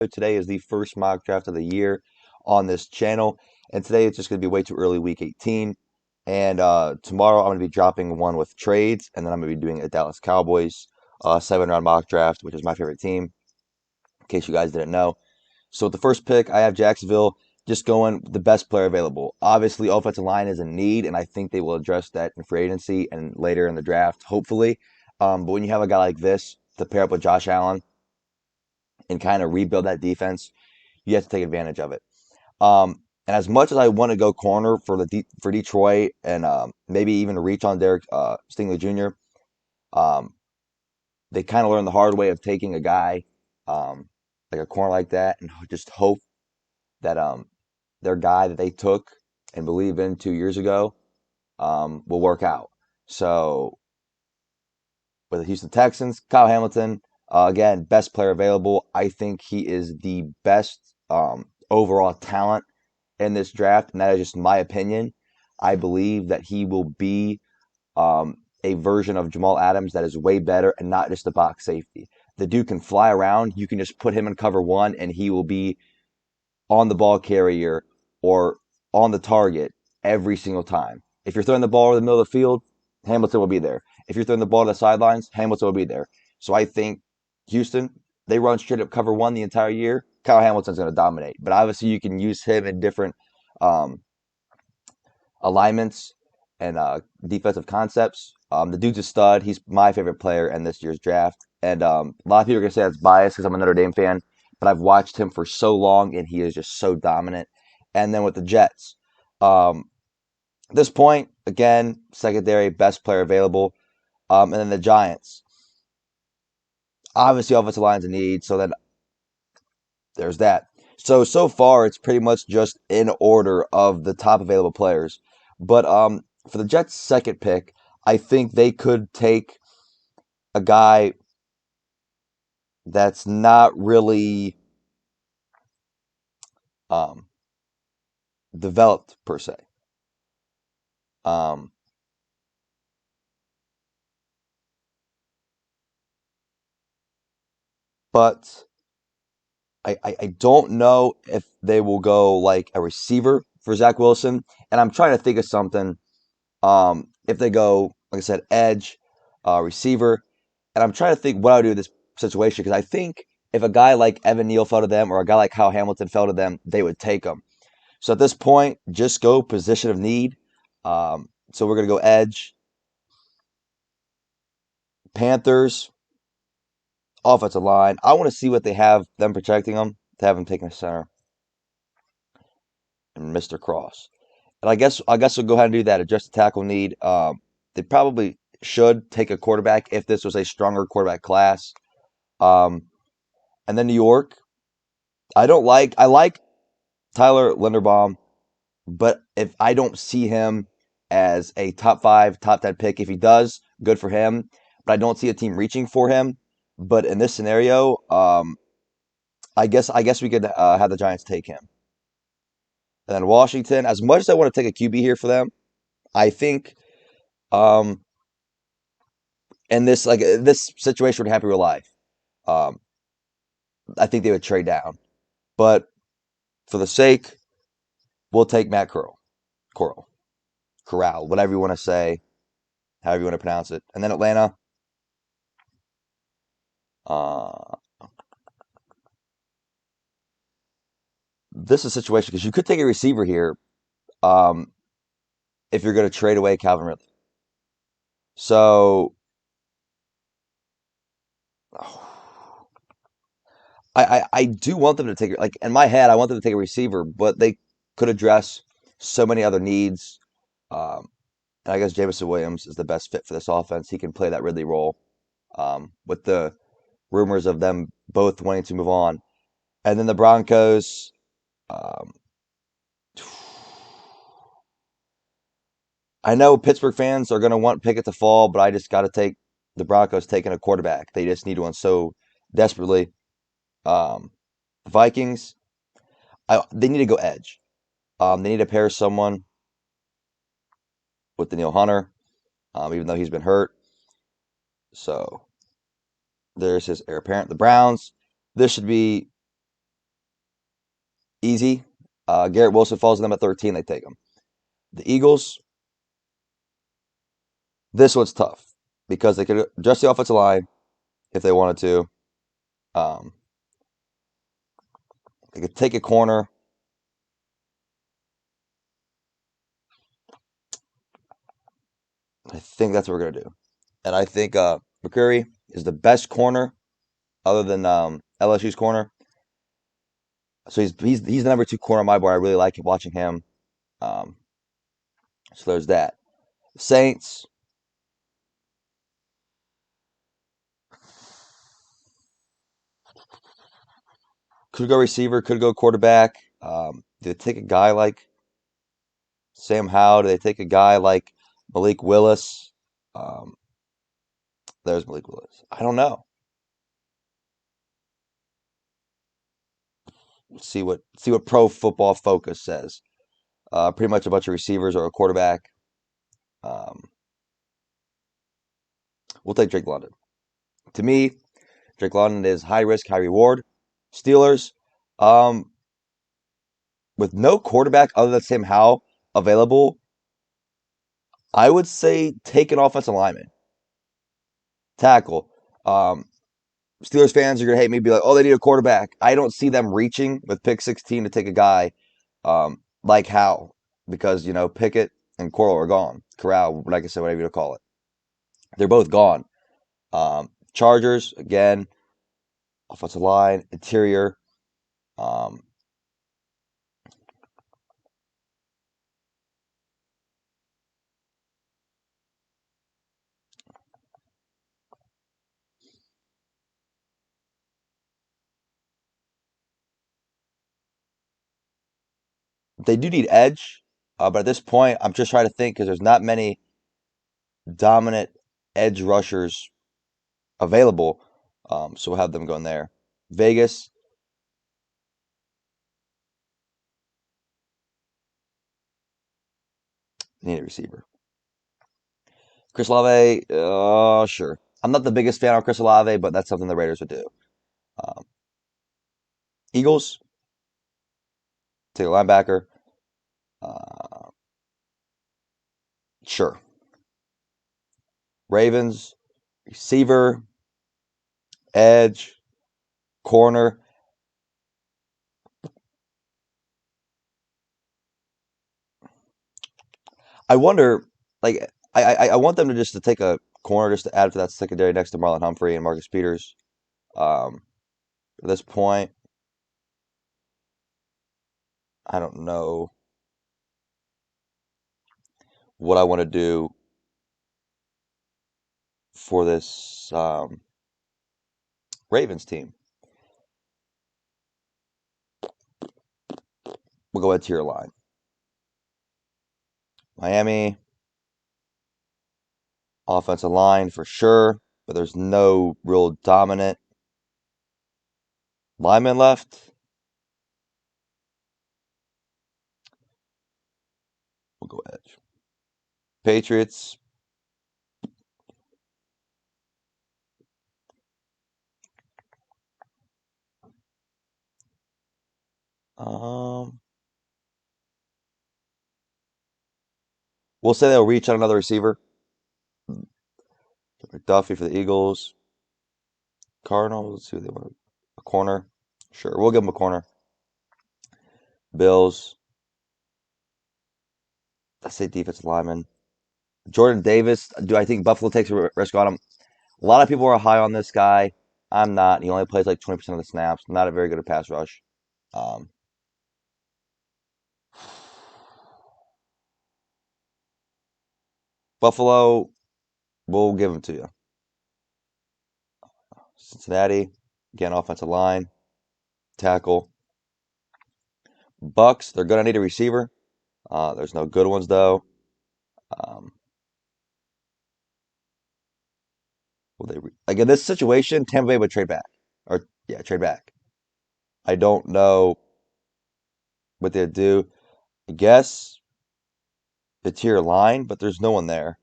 Today is the first mock draft of the year on this channel, and today it's just going to be way too early, week 18. And tomorrow I'm going to be dropping one with trades, and then I'm going to be doing a Dallas Cowboys 7 round mock draft, which is my favorite team, in case you guys didn't know. So with the first pick, I have Jacksonville just going the best player available. Obviously, offensive line is a need, and I think they will address that in free agency and later in the draft, hopefully. But when you have a guy like this to pair up with Josh Allen and kind of rebuild that defense, you have to take advantage of it. And as much as I want to go corner for Detroit and maybe even reach on Derek Stingley Jr., um, they kind of learned the hard way of taking a guy like a corner like that and just hope that their guy that they took and believe in 2 years ago will work out. So with the Houston Texans, Kyle Hamilton, again, best player available. I think he is the best overall talent in this draft, and that is just my opinion. I believe that he will be a version of Jamal Adams that is way better and not just a box safety. The dude can fly around. You can just put him in cover one, and he will be on the ball carrier or on the target every single time. If you're throwing the ball over the middle of the field, Hamilton will be there. If you're throwing the ball to the sidelines, Hamilton will be there. So I think Houston, they run straight up cover one the entire year. Kyle Hamilton's going to dominate. But obviously, you can use him in different um, alignments and defensive concepts. The dude's a stud. He's my favorite player in this year's draft. And a lot of people are going to say that's biased because I'm a Notre Dame fan, but I've watched him for so long and he is just so dominant. And then with the Jets, at this point, again, secondary, best player available. And then the Giants. Obviously, offensive line's a need, so then there's that. So far, it's pretty much just in order of the top available players. But for the Jets' second pick, I think they could take a guy that's not really um, developed per se. Um, but I don't know if they will go like a receiver for Zach Wilson. And I'm trying to think of something. If they go, like I said, edge, receiver, and I'm trying to think what I would do in this situation because I think if a guy like Evan Neal fell to them or a guy like Kyle Hamilton fell to them, they would take him. So at this point, just go position of need. So we're gonna go edge, Panthers, offensive line. I want to see what they have them protecting them to have them taking a center and Mr. Cross. And I guess we'll go ahead and do that. Address the tackle need. They probably should take a quarterback if this was a stronger quarterback class. Um, and then New York. I like Tyler Linderbaum, but if I don't see him as a top five, top 10 pick, if he does, good for him. But I don't see a team reaching for him. But in this scenario, I guess we could have the Giants take him. And then Washington, as much as I want to take a QB here for them, I think um, in this situation would happen in real life. Um, I think they would trade down. But for the sake, we'll take Matt Corral, whatever you want to say, however you want to pronounce it. And then Atlanta, uh, this is a situation because you could take a receiver here um, if you're going to trade away Calvin Ridley. So I do want them to take like in my head I want them to take a receiver, but they could address so many other needs. Um, and I guess Jameson Williams is the best fit for this offense. He can play that Ridley role with the rumors of them both wanting to move on. And then the Broncos. Um, I know Pittsburgh fans are going to want Pickett to fall, but I just got to take the Broncos taking a quarterback. They just need one so desperately. Um, the Vikings, they need to go edge. They need to pair someone with Daniil Hunter, even though he's been hurt. So there's his heir apparent. The Browns, this should be Easy. Garrett Wilson falls to them at 13. They take him. The Eagles, this one's tough because they could adjust the offensive line if they wanted to. Um, they could take a corner. I think that's what we're gonna do. And I think McCurry is the best corner other than LSU's corner. So he's the number two corner on my board. I really like watching him. Um, so there's that. Saints could go receiver, could go quarterback. Do they take a guy like Sam Howell? Do they take a guy like Malik Willis? Um, there's Malik Willis. I don't know. See what Pro Football Focus says. Pretty much a bunch of receivers or a quarterback. Um, we'll take Drake London. To me, Drake London is high risk, high reward. Steelers, um, with no quarterback other than Sam Howell available, I would say take an offensive lineman, tackle. Um, Steelers fans are gonna hate me, be like, "Oh, they need a quarterback." I don't see them reaching with pick 16 to take a guy like Howell because Pickett and Corral are gone. Corral, like I said, whatever you call it, they're both gone. Chargers again, offensive line, interior. Um, they do need edge, but at this point, I'm just trying to think because there's not many dominant edge rushers available. So we'll have them going there. Vegas, need a receiver. Chris Olave, sure. I'm not the biggest fan of Chris Olave, but that's something the Raiders would do. Um, Eagles, take a linebacker. Uh, sure. Ravens, receiver, edge, corner. I wonder, like, I want them to just to take a corner just to add to that secondary next to Marlon Humphrey and Marcus Peters. Um, at this point, I don't know what I want to do for this Ravens team. We'll go interior line. Miami, offensive line for sure, but there's no real dominant lineman left. We'll go edge. Patriots, um, we'll say they'll reach on another receiver. McDuffie for the Eagles. Cardinals, let's see who they want. A corner. Sure, we'll give them a corner. Bills, I say defensive lineman. Jordan Davis, do I think Buffalo takes a risk on him? A lot of people are high on this guy. I'm not. He only plays like 20% of the snaps. Not a very good at pass rush. Um, Buffalo, we'll give him to you. Cincinnati, again, offensive line, tackle. Bucks, they're going to need a receiver. There's no good ones, though. Um, will they like in this situation, Tampa Bay would trade back. Or, yeah, trade back. I don't know what they'd do. I guess it's your line, but there's no one there.